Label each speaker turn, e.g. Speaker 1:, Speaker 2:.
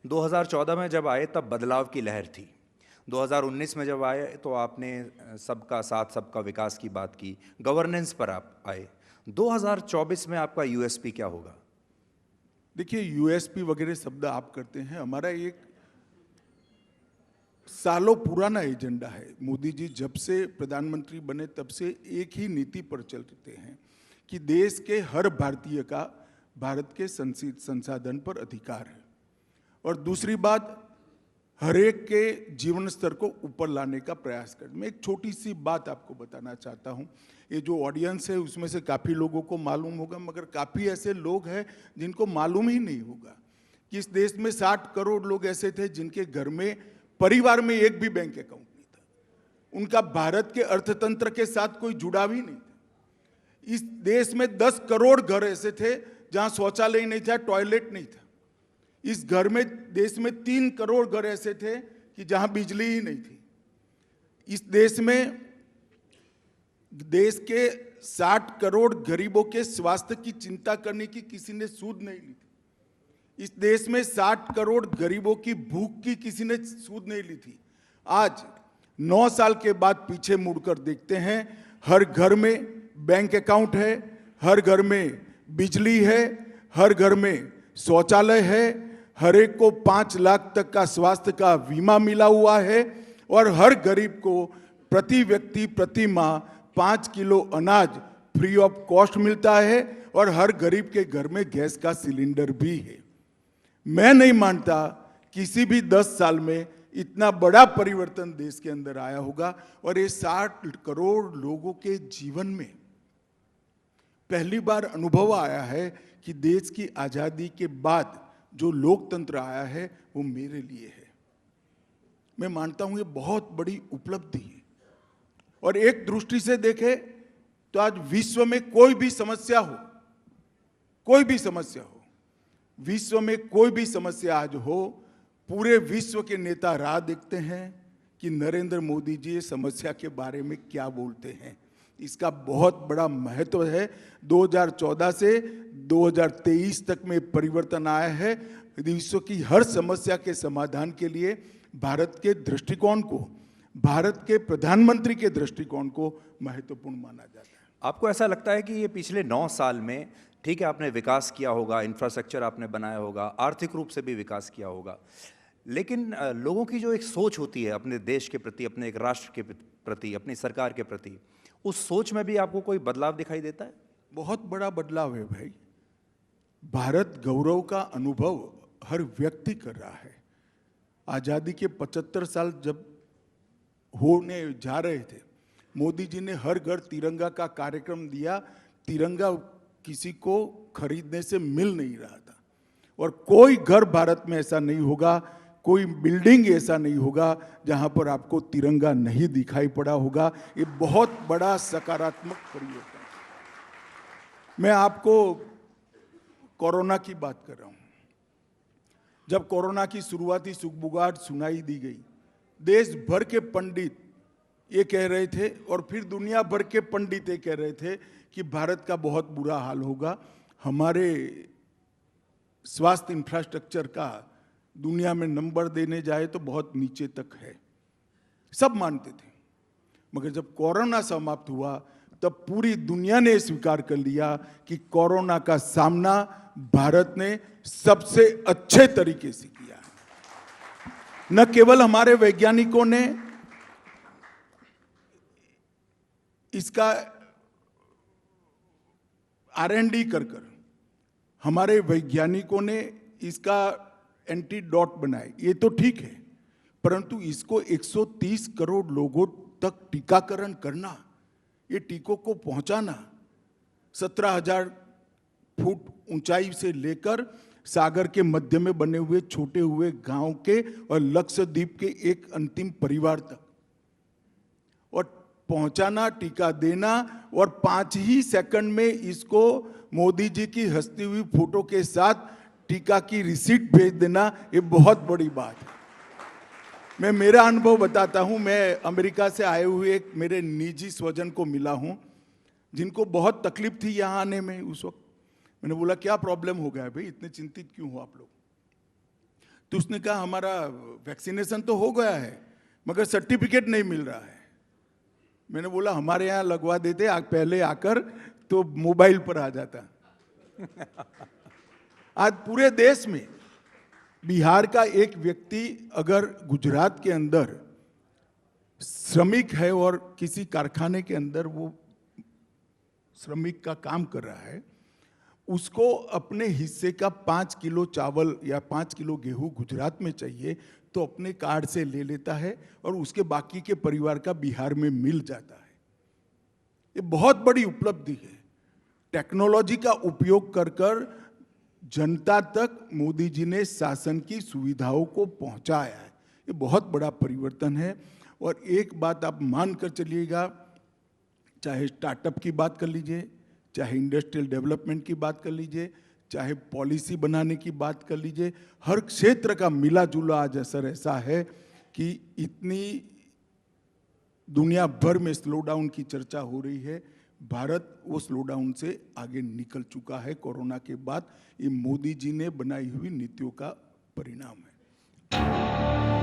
Speaker 1: 2014 में जब आए तब बदलाव की लहर थी। 2019 में जब आए तो आपने सबका साथ सबका विकास की बात की, गवर्नेंस पर आप आए। 2024 में आपका यूएसपी क्या होगा?
Speaker 2: देखिए, यूएसपी वगैरह शब्द आप करते हैं, हमारा एक सालों पुराना एजेंडा है। मोदी जी जब से प्रधानमंत्री बने तब से एक ही नीति पर चलते हैं कि देश के हर भारतीय का भारत के संसाधन पर अधिकार है, और दूसरी बात, हर एक के जीवन स्तर को ऊपर लाने का प्रयास कर। मैं एक छोटी सी बात आपको बताना चाहता हूँ। ये जो ऑडियंस है उसमें से काफ़ी लोगों को मालूम होगा, मगर काफ़ी ऐसे लोग हैं जिनको मालूम ही नहीं होगा कि इस देश में 60 करोड़ लोग ऐसे थे जिनके घर में परिवार में एक भी बैंक अकाउंट नहीं था। उनका भारत के अर्थतंत्र के साथ कोई जुड़ाव ही नहीं था। इस देश में 10 करोड़ घर ऐसे थे जहां शौचालय नहीं था, टॉयलेट नहीं था। इस देश में 3 करोड़ घर ऐसे थे कि जहां बिजली ही नहीं थी। इस देश में देश के 60 करोड़ गरीबों के स्वास्थ्य की चिंता करने की किसी ने सूद नहीं ली थी। इस देश में 60 करोड़ गरीबों की भूख की किसी ने सूद नहीं ली थी। आज 9 साल के बाद पीछे मुड़कर देखते हैं, हर घर में बैंक अकाउंट है, हर घर में बिजली है, हर घर में शौचालय है, हर एक को 5 लाख तक का स्वास्थ्य का बीमा मिला हुआ है, और हर गरीब को प्रति व्यक्ति प्रति माह 5 किलो अनाज फ्री ऑफ कॉस्ट मिलता है, और हर गरीब के घर में गैस का सिलेंडर भी है। मैं नहीं मानता किसी भी 10 साल में इतना बड़ा परिवर्तन देश के अंदर आया होगा। और ये 60 करोड़ लोगों के जीवन में पहली बार अनुभव आया है कि देश की आजादी के बाद जो लोकतंत्र आया है वो मेरे लिए है। मैं मानता हूं ये बहुत बड़ी उपलब्धि है। और एक दृष्टि से देखें तो आज विश्व में कोई भी समस्या हो, विश्व में कोई भी समस्या आज हो, पूरे विश्व के नेता राह देखते हैं कि नरेंद्र मोदी जी इस समस्या के बारे में क्या बोलते हैं। इसका बहुत बड़ा महत्व है। 2014 से 2023 तक में परिवर्तन आया है। विश्व की हर समस्या के समाधान के लिए भारत के दृष्टिकोण को, भारत के प्रधानमंत्री के दृष्टिकोण को महत्वपूर्ण माना जाता है।
Speaker 1: आपको ऐसा लगता है कि ये पिछले 9 साल में, ठीक है, आपने विकास किया होगा, इंफ्रास्ट्रक्चर आपने बनाया होगा, आर्थिक रूप से भी विकास किया होगा, लेकिन लोगों की जो एक सोच होती है अपने देश के प्रति, अपने एक राष्ट्र के प्रति, अपनी सरकार के प्रति, उस सोच में भी आपको कोई बदलाव दिखाई देता है?
Speaker 2: बहुत बड़ा बदलाव है भाई। भारत गौरव का अनुभव हर व्यक्ति कर रहा है। आज़ादी के 75 साल जब होने जा रहे थे, मोदी जी ने हर घर तिरंगा का कार्यक्रम दिया। तिरंगा किसी को खरीदने से मिल नहीं रहा था, और कोई घर भारत में ऐसा नहीं होगा, कोई बिल्डिंग ऐसा नहीं होगा जहां पर आपको तिरंगा नहीं दिखाई पड़ा होगा। ये बहुत बड़ा सकारात्मक परिवर्तन है। मैं आपको कोरोना की बात कर रहा हूं। जब कोरोना की शुरुआती सुगबुगाहट सुनाई दी गई, देश भर के पंडित ये कह रहे थे, और फिर दुनिया भर के पंडित ये कह रहे थे कि भारत का बहुत बुरा हाल होगा, हमारे स्वास्थ्य इंफ्रास्ट्रक्चर का दुनिया में नंबर देने जाए तो बहुत नीचे तक है। सब मानते थे। मगर जब कोरोना समाप्त हुआ तब पूरी दुनिया ने स्वीकार कर लिया कि कोरोना का सामना भारत ने सबसे अच्छे तरीके से किया है। न केवल हमारे वैज्ञानिकों ने इसका R&D कर हमारे वैज्ञानिकों ने इसका एंटीडोट बनाए, ये तो ठीक है, परंतु इसको 130 करोड़ लोगों तक टीकाकरण करना, ये टीकों को पहुंचाना, 17,000 फुट ऊंचाई से लेकर सागर के मध्य में बने हुए छोटे हुए गांव के और लक्षद्वीप के एक अंतिम परिवार तक, और पहुंचाना, टीका देना, और 5 ही सेकंड में इसको मोदी जी की हंसती हुई फोटो के साथ टीका की रिसीट भेज देना, ये बहुत बड़ी बात है। मैं मेरा अनुभव बताता हूं। मैं अमेरिका से आए हुए एक मेरे निजी स्वजन को मिला हूं, जिनको बहुत तकलीफ थी यहां आने में। उस वक्त मैंने बोला, क्या प्रॉब्लम हो गया भाई, इतने चिंतित क्यों हो आप लोग? तो उसने कहा हमारा वैक्सीनेशन तो हो गया है मगर सर्टिफिकेट नहीं मिल रहा है। मैंने बोला हमारे यहाँ लगवा देते पहले आकर तो मोबाइल पर आ जाता। आज पूरे देश में बिहार का एक व्यक्ति अगर गुजरात के अंदर श्रमिक है और किसी कारखाने के अंदर वो श्रमिक का काम कर रहा है, उसको अपने हिस्से का 5 किलो चावल या 5 किलो गेहूं गुजरात में चाहिए तो अपने कार्ड से ले लेता है और उसके बाकी के परिवार का बिहार में मिल जाता है। ये बहुत बड़ी उपलब्धि है। टेक्नोलॉजी का उपयोग कर कर जनता तक मोदी जी ने शासन की सुविधाओं को पहुंचाया है। ये बहुत बड़ा परिवर्तन है। और एक बात आप मान कर चलिएगा, चाहे स्टार्टअप की बात कर लीजिए, चाहे इंडस्ट्रियल डेवलपमेंट की बात कर लीजिए, चाहे पॉलिसी बनाने की बात कर लीजिए, हर क्षेत्र का मिला जुला आज असर ऐसा है कि इतनी दुनिया भर में स्लो डाउन की चर्चा हो रही है, भारत वो स्लो डाउन से आगे निकल चुका है कोरोना के बाद। ये मोदी जी ने बनाई हुई नीतियों का परिणाम है।